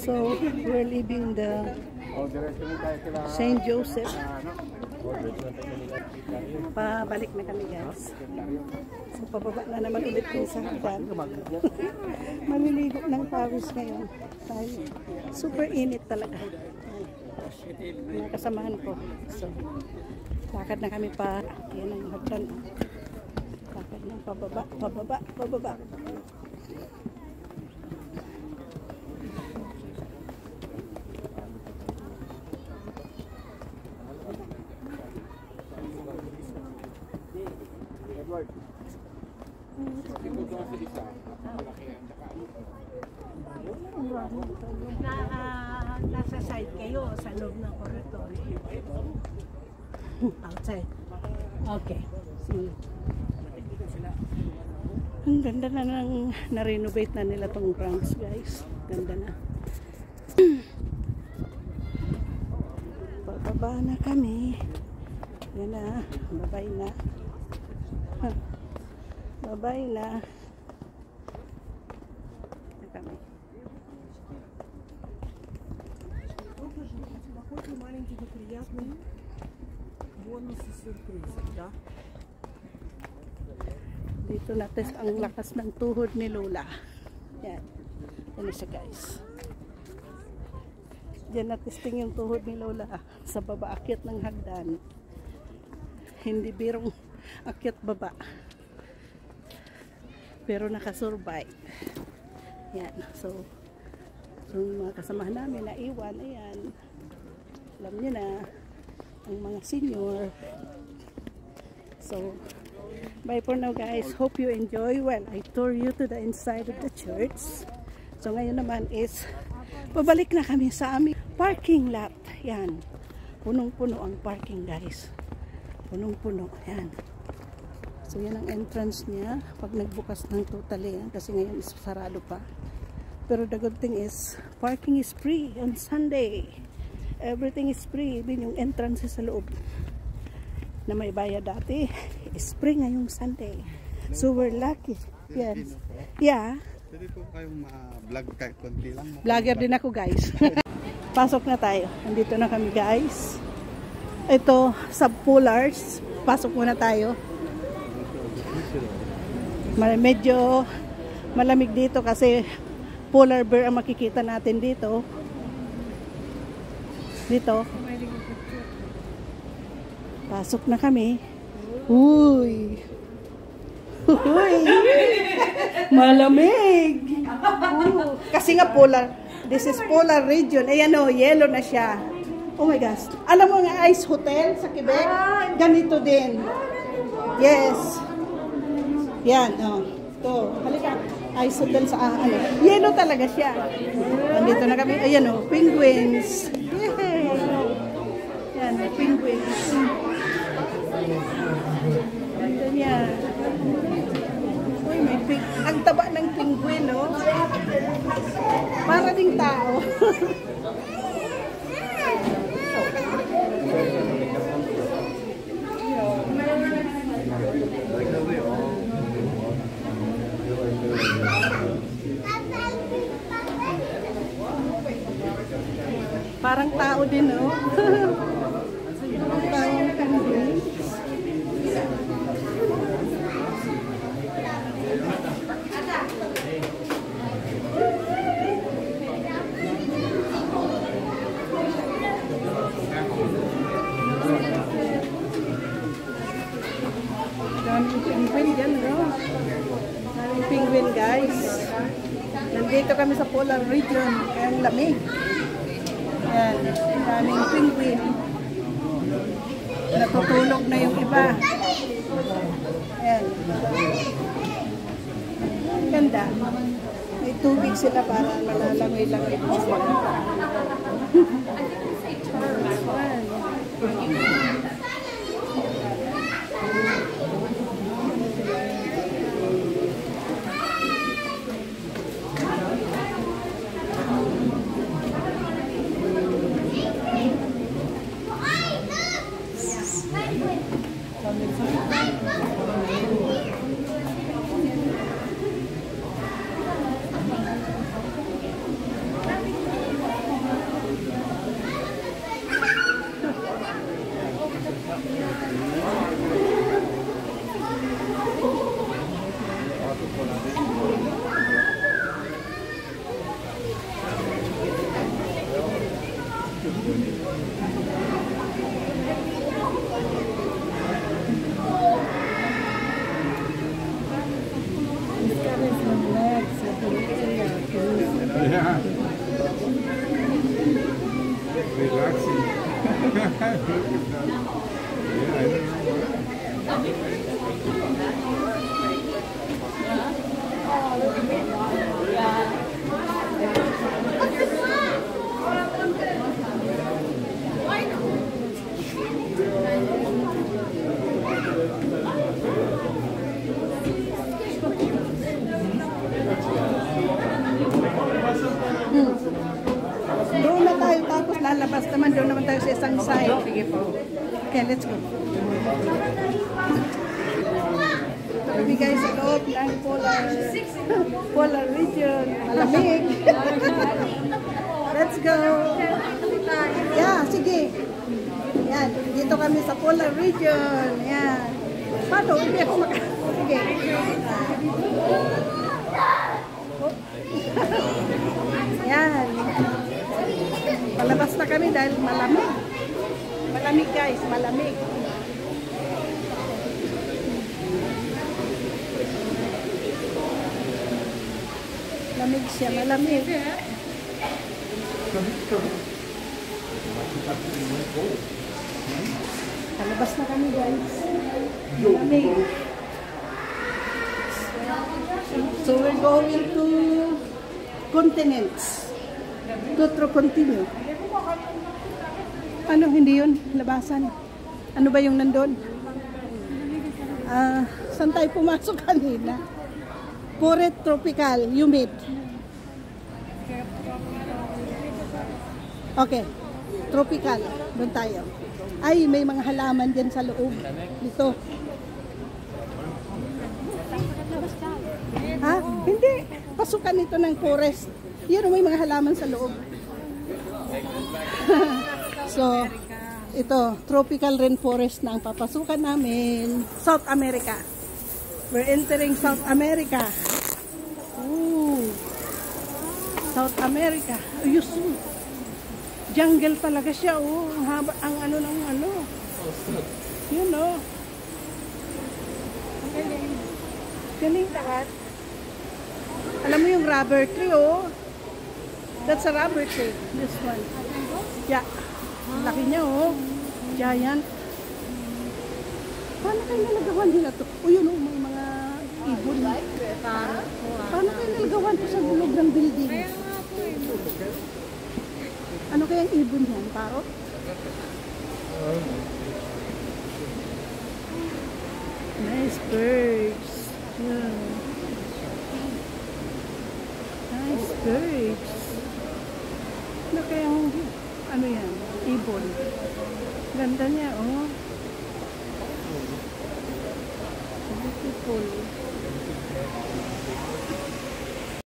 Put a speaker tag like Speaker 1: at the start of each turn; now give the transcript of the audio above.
Speaker 1: So, we're leaving the St. Joseph. Pabalik na kami, guys. So, pababa na naman ulit yung sa hagdan. Maliligo ng pawis ngayon. Super init talaga. Mga kasamahan ko. So, lakad na kami pa. Yan ang hagdan. Lakad na pababa, pababa, pababa.
Speaker 2: Nasa side kayo sa loob ng corridor. Outside. Okay. See.
Speaker 1: Ang ganda na nang na-renovate na nila tong grounds, guys. Ganda na. Bababa na kami. Yan na. Babay na. Babay na. Kami. Dito natin ang lakas ng tuhod ni Lola. Yan. Yan siya, guys. Diyan natesting yung tuhod ni Lola sa baba akyat ng hagdan. Hindi birong akyat baba. Pero nakasurvive. Yan. So yung mga kasamahan namin na iwan, ayan. Alam niyo na ang mga senior. So bye for now, guys. Hope you enjoy while I tour you to the inside of the church. So ngayon naman is pabalik na kami sa aming parking lot. Yan. Punong-puno ang parking, guys. Punong-puno. Yan. So yan ang entrance niya. Pag nagbukas ng totally yan. Kasi ngayon is sarado pa. Pero the good thing is parking is free on Sunday. Everything is free. Even yung entrance sa loob na may bayad dati is free ngayong Sunday. So we're lucky. Yes. Yeah.
Speaker 3: Pwede po kayong ma-vlog kahit konti lang.
Speaker 1: Vlogger din ako, guys. Pasok na tayo. Andito na kami, guys. Ito, sub-polars. Pasok muna tayo. Medyo malamig dito kasi polar bear ang makikita natin dito. Dito. Pasok na kami. Uy! Uy! Malamig! Kasi nga polar. This is polar region. Ayan o, yellow na siya. Oh my gosh. Alam mo nga Ice Hotel sa Quebec? Ganito din. Yes. Yan, oh. Ito. Halika. Ice Hotel sa ano. Yellow talaga siya. Nandito na kami. Ayan o, penguins. Yay! Yan, penguins. Ganda niya. Uy, may ang taba ng penguin, no? Para ding tao. Parang tao din, no? Parang penguin. Daming penguin dyan, no? Daming penguin, guys. Nandito kami sa polar region. Kaya ang lamig. Yan. Daming penguin. Natutulog na yung iba. Yan. Ganda. May tubig sila para malalamay-lamay po sila.
Speaker 2: Relax.
Speaker 3: Yeah. Relaxing. Yeah, I don't know.
Speaker 1: Doon na tayo, tapos lalabas naman, doon naman tayo sa isang side. Okay, let's go. Kami guys sa loob ng polar region. Malamig. Let's go. Yeah, sige. Yan, dito kami sa polar region. Yan. Paano? Hindi ako sige. Yan. Palabas na kami dahil malamig. Malamig guys, malamig. Malamig siya, malamig. Palabas na kami guys. Malamig. So we're going to continents. To continue. Ano, hindi yun? Labasan. Ano ba yung nandun? Saan tayo pumasok kanina? Pure tropical, humid. Okay. Tropical. Doon tayo. Ay, may mga halaman dyan sa loob. Dito. Ha? Hindi. Pasukan ito ng forest. Yun, may mga halaman sa loob. So, ito, tropical rainforest na ang papasukan namin. South America. We're entering South America. Ooh. South America. Ayos. Jungle talaga siya. Oh. Ang haba, ang ano ng ano. Yun, oh. Galing lahat. Alam mo yung rubber tree, oh. That's a rubber tree. This one. Yeah. Laki niya, oh. Giant. Paano kayo nalagawan nila to? O yun, oh, may mga ibon. Paano kayo nalagawan to sa gulog ng building? Ano kayang ibon yan? Parot? Nice birds. Yeah. Nice birds. Ano kayang, ano yan? Ibon. Ganda niya, oh. Beautiful.